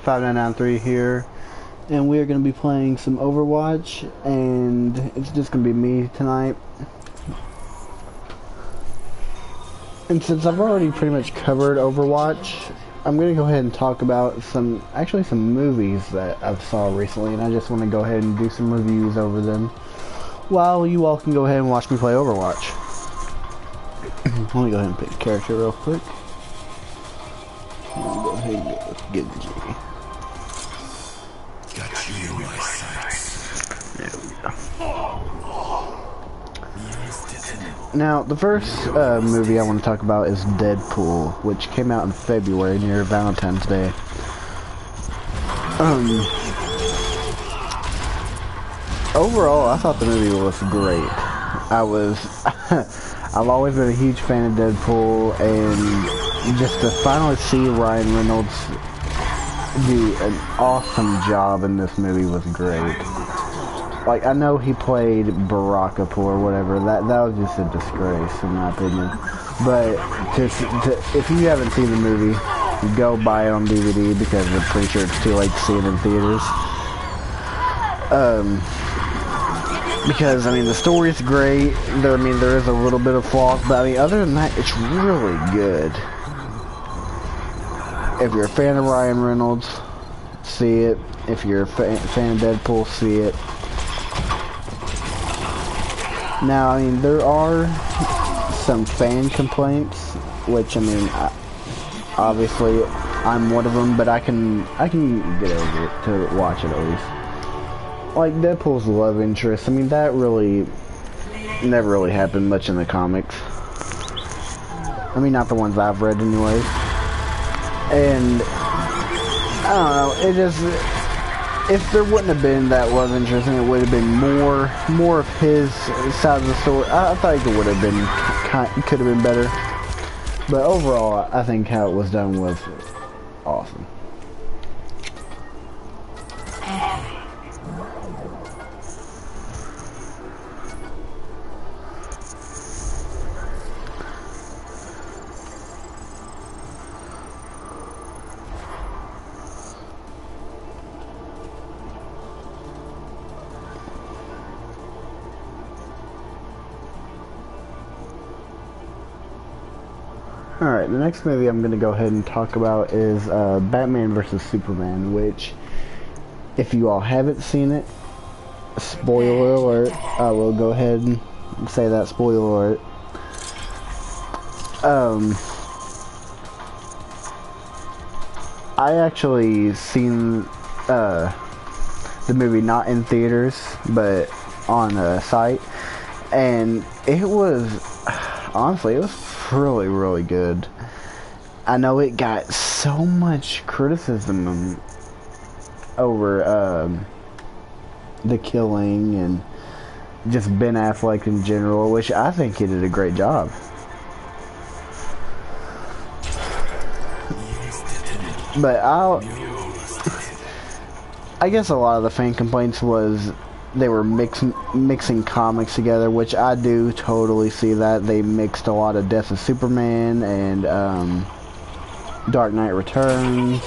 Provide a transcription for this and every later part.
5993 here, and we are going to be playing some Overwatch, and it's just going to be me tonight. And since I've already pretty much covered Overwatch, I'm going to go ahead and talk about some movies that I've saw recently, and I just want to go ahead and do some reviews over them, while you all can go ahead and watch me play Overwatch. Let me go ahead and pick a character real quick. Go ahead and go with Genji. Got you in my sights. There we go. Now, the first movie I want to talk about is Deadpool, which came out in February near Valentine's Day. Overall, I thought the movie was great. I've always been a huge fan of Deadpool, and just to finally see Ryan Reynolds do an awesome job in this movie was great. Like, I know he played Baraka or whatever, that was just a disgrace in my opinion. But if you haven't seen the movie, go buy it on DVD because I'm pretty sure it's too late to see it in theaters. Because, I mean, the story's great. There is a little bit of flaws, but, I mean, other than that, it's really good. If you're a fan of Ryan Reynolds, see it. If you're a fan of Deadpool, see it. Now, I mean, there are some fan complaints, which, I mean, obviously, I'm one of them, but I can get over it to watch it at least. Like, Deadpool's love interest, I mean, that really never really happened much in the comics. I mean, not the ones I've read anyways. And, I don't know, it just, if there wouldn't have been that love interest and it would have been more of his side of the story, I think it would have been, could have been better. But overall, I think how it was done was awesome. Alright, the next movie I'm going to go ahead and talk about is Batman vs. Superman, which, if you all haven't seen it, spoiler alert, I will go ahead and say that, spoiler alert. I actually seen the movie not in theaters, but on a site, and it was, honestly, it was really good. I know it got so much criticism over the killing and just Ben Affleck in general, which I think he did a great job. But I guess a lot of the fan complaints was they were mixing comics together, which I do totally see that. They mixed a lot of Death of Superman and Dark Knight Returns.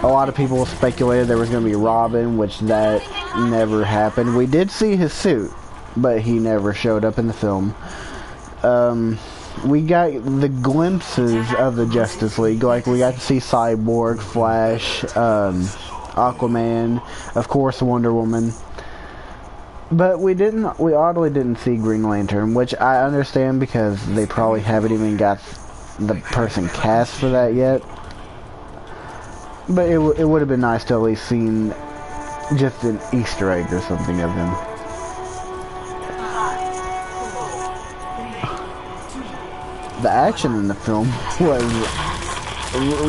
A lot of people speculated there was going to be Robin, which that never happened. We did see his suit, but he never showed up in the film. We got the glimpses of the Justice League, like we got to see Cyborg, Flash, Aquaman, of course Wonder Woman. But we oddly didn't see Green Lantern, which I understand because they probably haven't even got the person cast for that yet. But it would have been nice to at least seen just an Easter egg or something of him. The action in the film was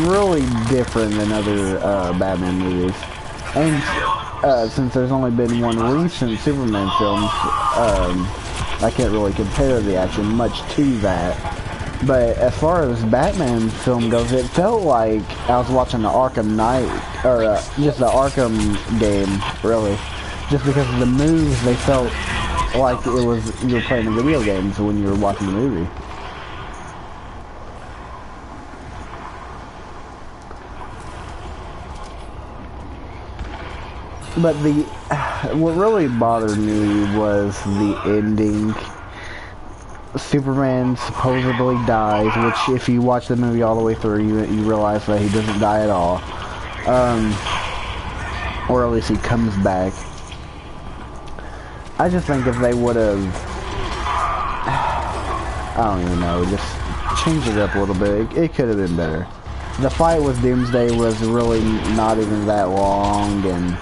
really different than other Batman movies. And since there's only been one recent Superman film, I can't really compare the action much to that. But as far as Batman film goes, it felt like I was watching the Arkham Knight, or just the Arkham game, really. Just because of the moves, they felt like it was you were playing a video game when you were watching the movie. But what really bothered me was the ending. Superman supposedly dies, which if you watch the movie all the way through, you realize that he doesn't die at all. Or at least he comes back. I just think if they would have, I don't even know, just changed it up a little bit, it could have been better. The fight with Doomsday was really not even that long, and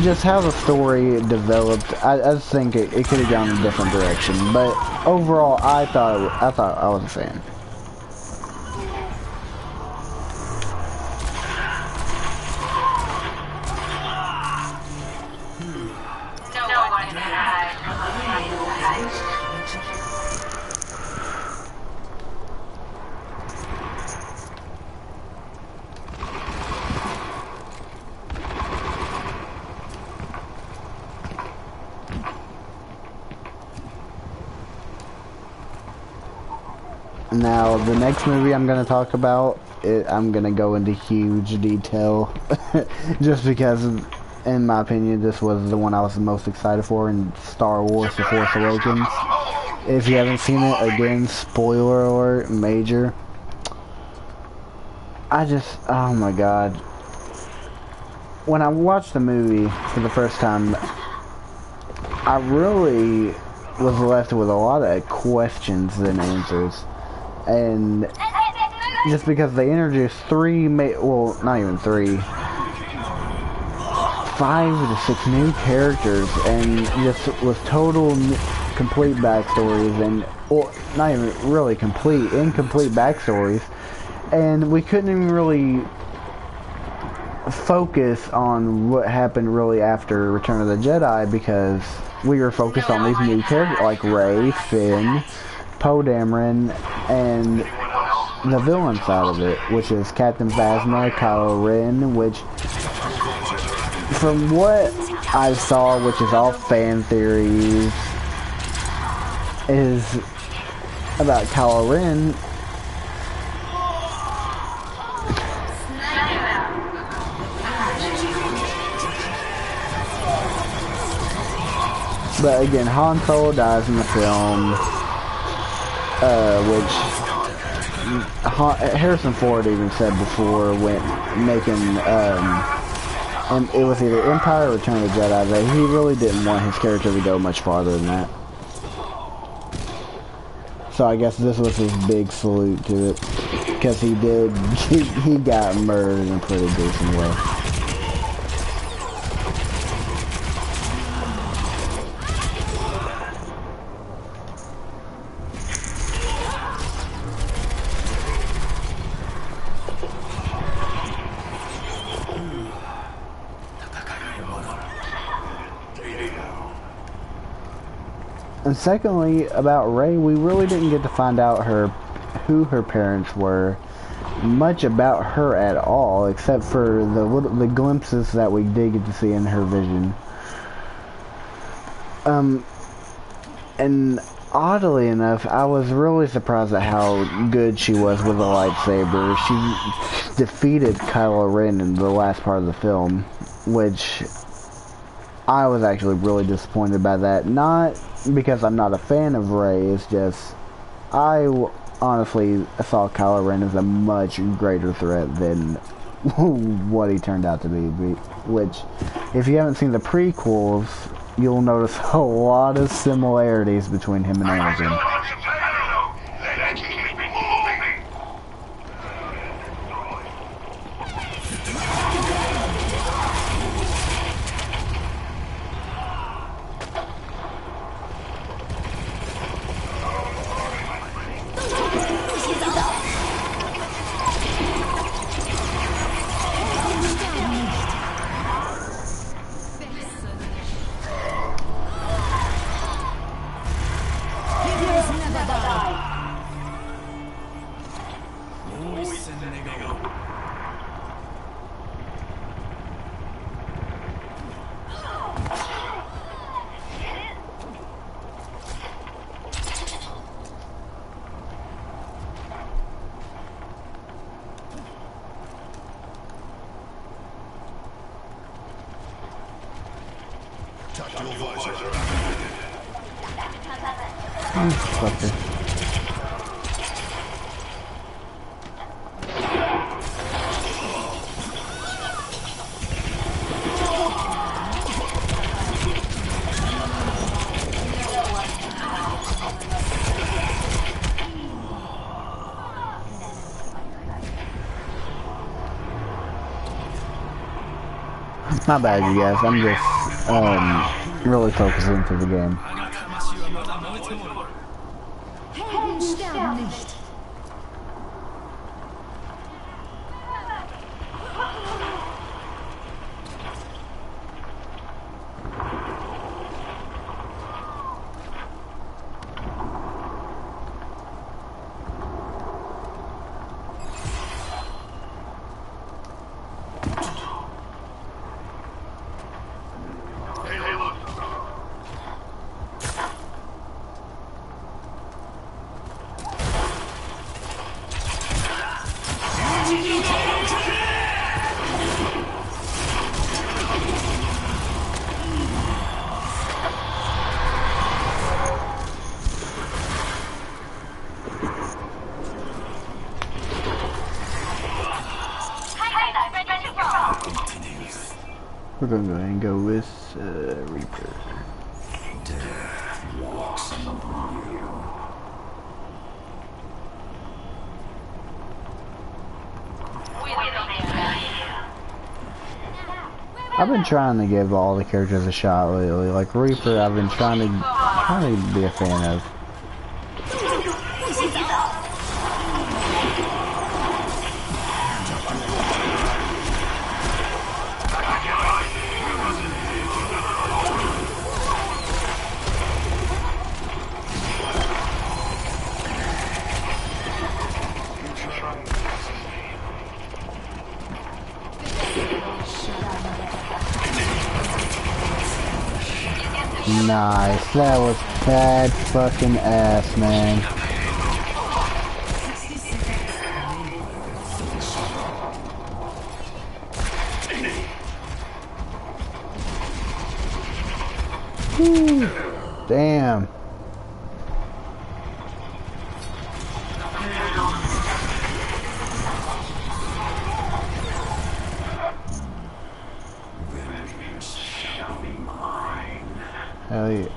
just how the story developed, I just think it could have gone in a different direction. But overall, I thought I was a fan. Now, the next movie I'm going to talk about, I'm going to go into huge detail, just because, in my opinion, this was the one I was the most excited for in Star Wars The Force Awakens. If you haven't seen it, again, spoiler alert, major. Oh my god. When I watched the movie for the first time, I really was left with a lot of questions than answers. And just because they introduced well, not even 5 to 6 new characters, and just was total complete backstories, and well, not even really incomplete backstories, and we couldn't even really focus on what happened really after Return of the Jedi, because we were focused on these new characters like Rey, Finn, Poe Dameron, and the villain side of it, which is Captain Phasma, Kylo Ren, which, from what I saw, which is all fan theories, is about Kylo Ren. But again, Han Solo dies in the film, which Harrison Ford even said before when making, and it was either Empire or Return of the Jedi, that he really didn't want his character to go much farther than that. So I guess this was his big salute to it, because he got murdered in a pretty decent way. And secondly, about Rey, we really didn't get to find out who her parents were, much about her at all, except for the glimpses that we did get to see in her vision. And oddly enough, I was really surprised at how good she was with the lightsaber. She defeated Kylo Ren in the last part of the film, which I was actually really disappointed by that. Not because I'm not a fan of Rey, it's just I honestly saw Kylo Ren as a much greater threat than what he turned out to be. Which, if you haven't seen the prequels, you'll notice a lot of similarities between him and Anakin. Tactical visor. Fucker. My bad, you guys. I'm just really focusing for the game. We're gonna go ahead and go with Reaper. Death walks among you. I've been trying to give all the characters a shot lately. Like Reaper, I've been trying to be a fan of. Nice, that was bad fucking ass, man. Whew. Damn. Hell yeah.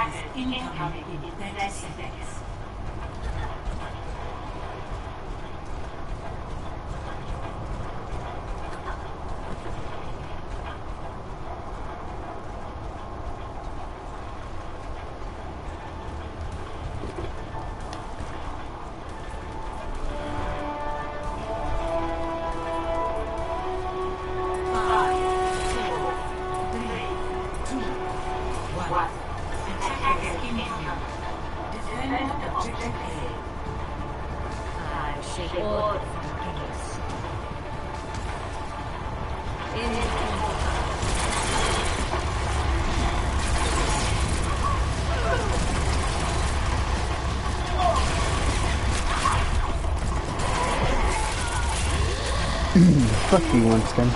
Access incoming in 30 seconds. Fuck you, Winston.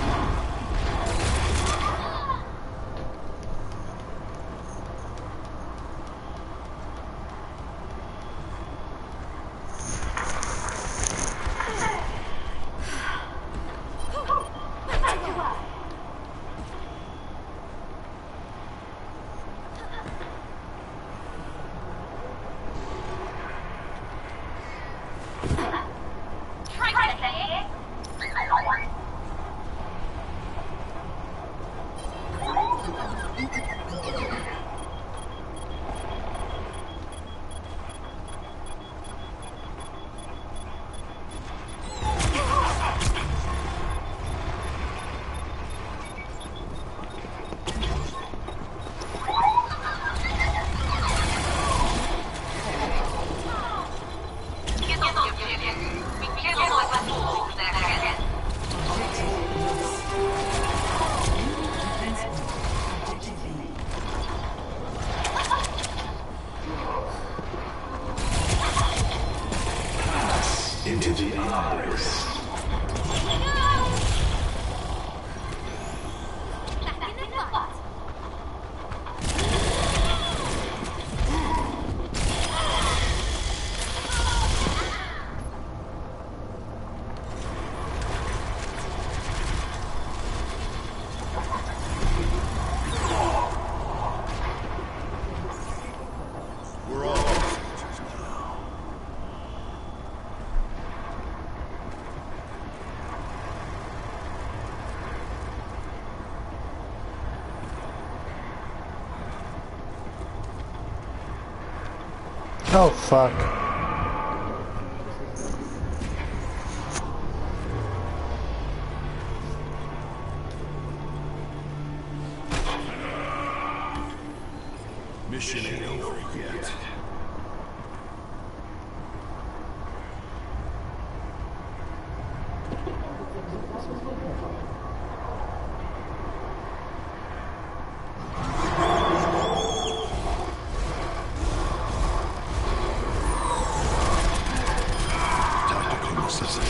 Into the eyes. We're all soldiers now. Oh, fuck. Mission ain't over yet. Tactical necessity.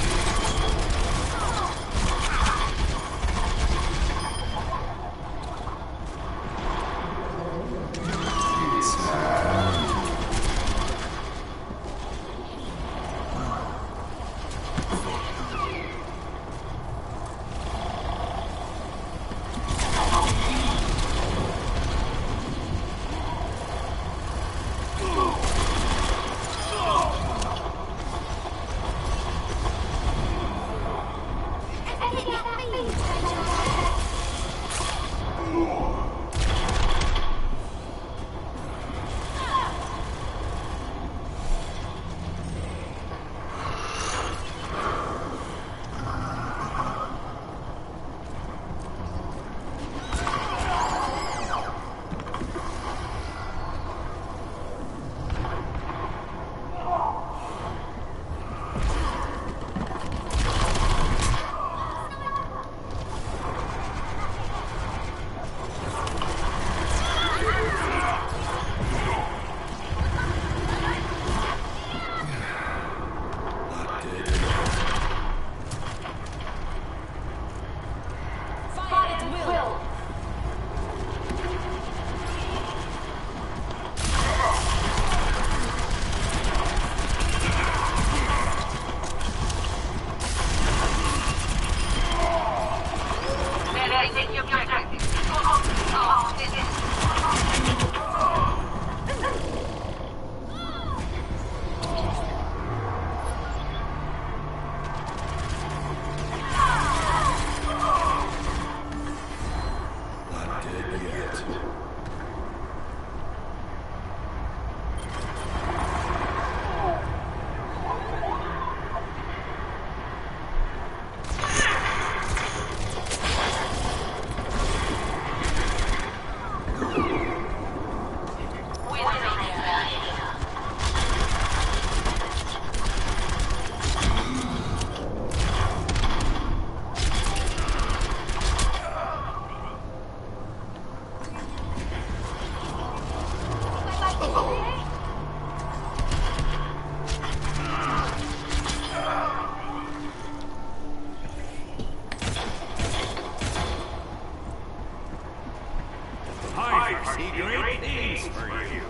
I foresee great things for you.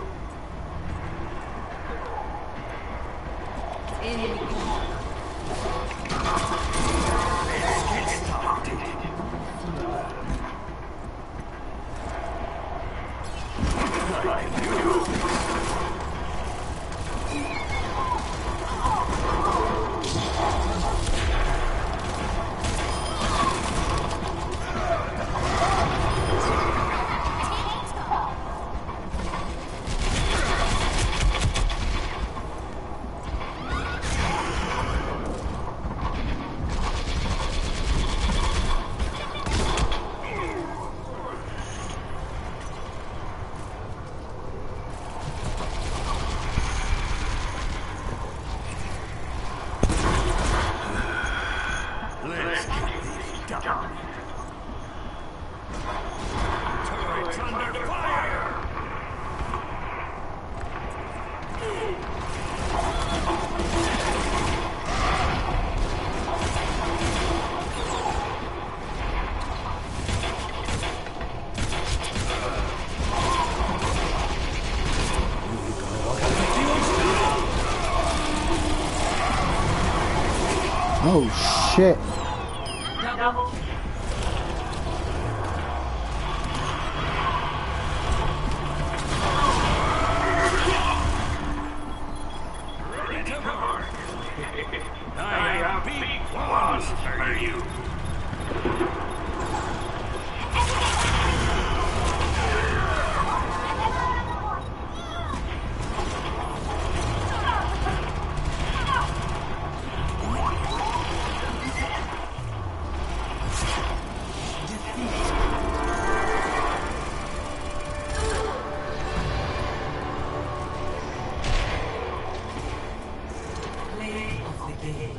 Let's get this done. Turret's under fire! Oh shit. Double. Ready to work. I have big plans for you. Play of the game.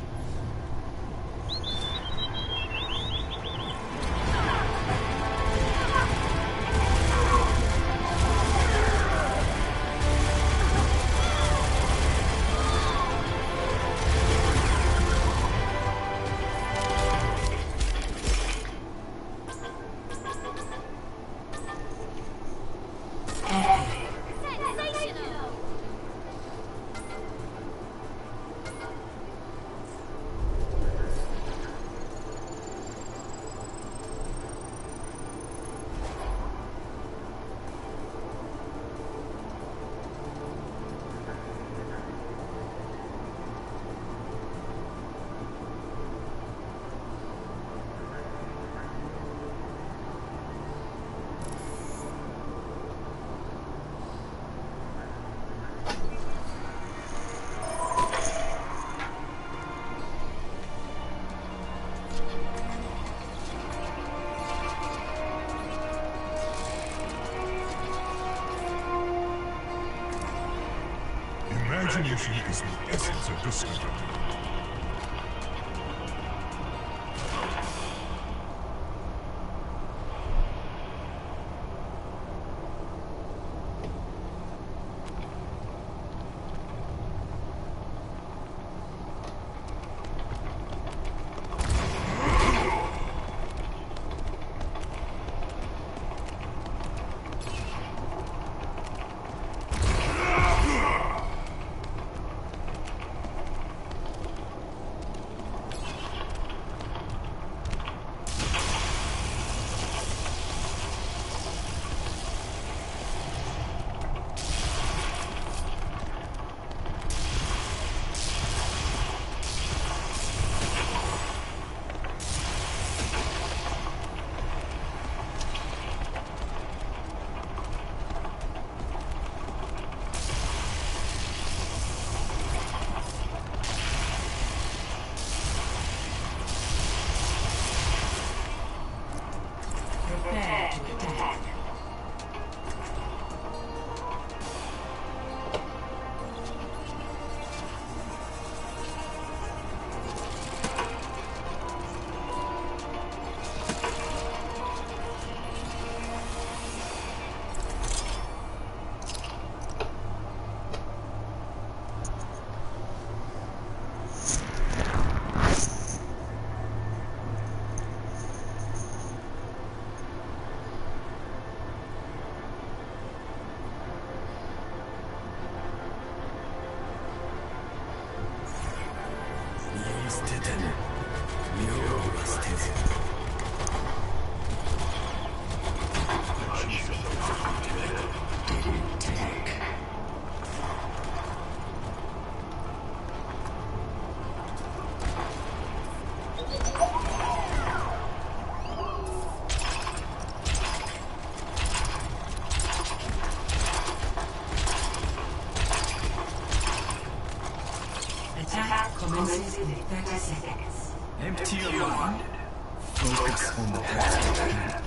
Imagination is the essence of discovery. Attack commences in 30 seconds. Empty your mind. Focus on the task at hand.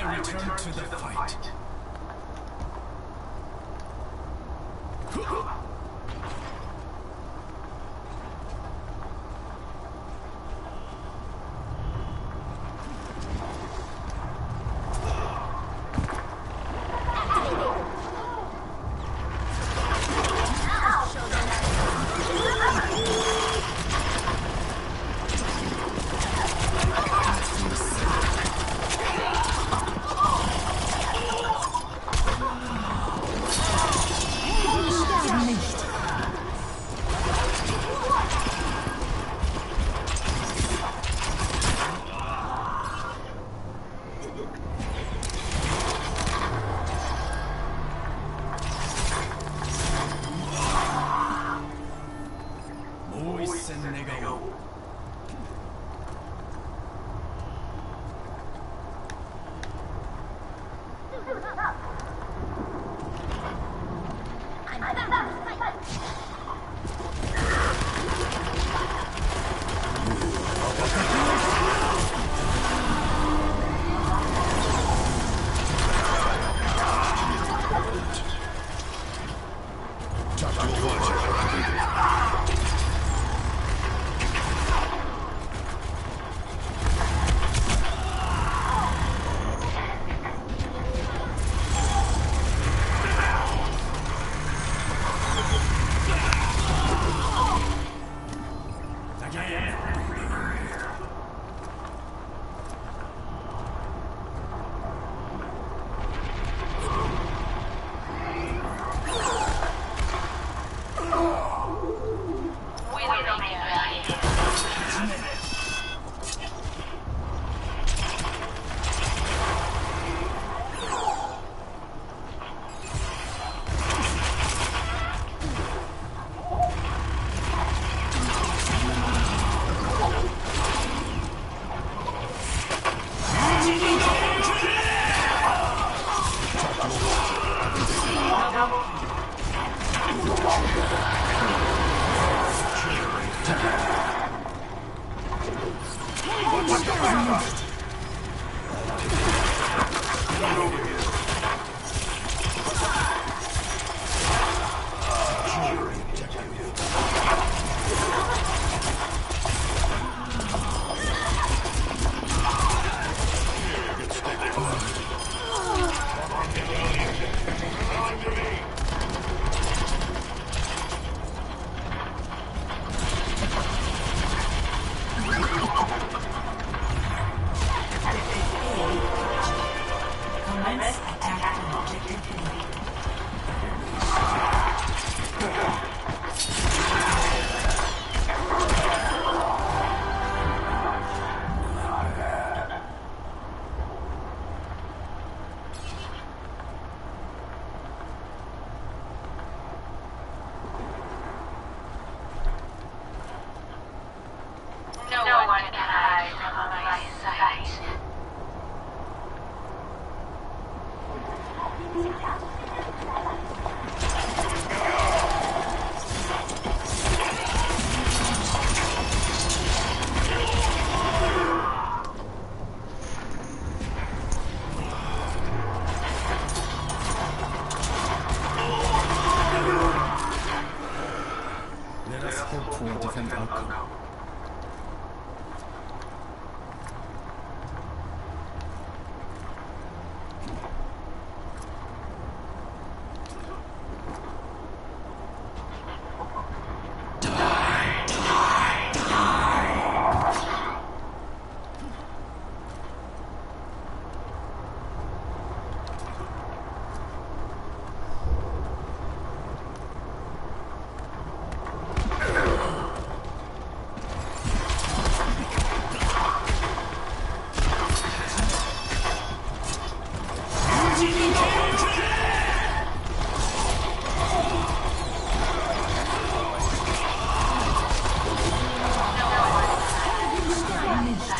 I return to the fight.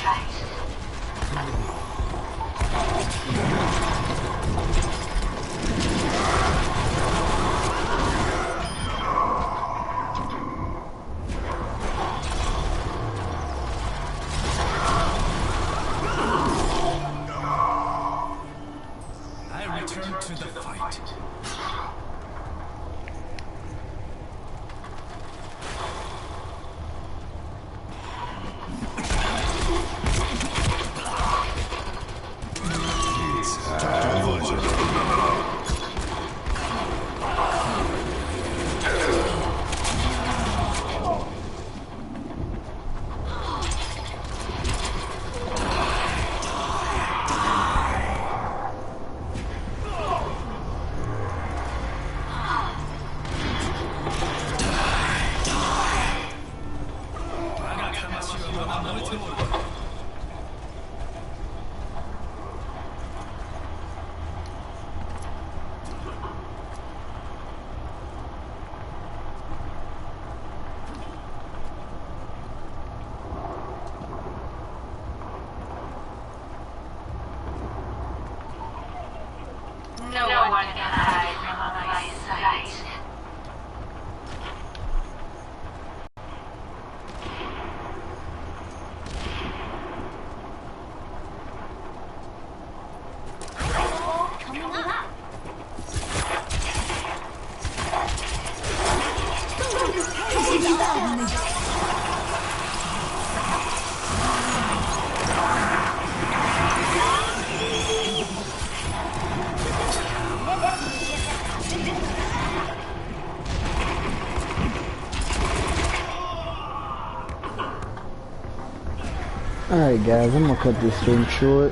I return to the fight. No one can hide from my sight. Alright guys, I'm gonna cut this stream short.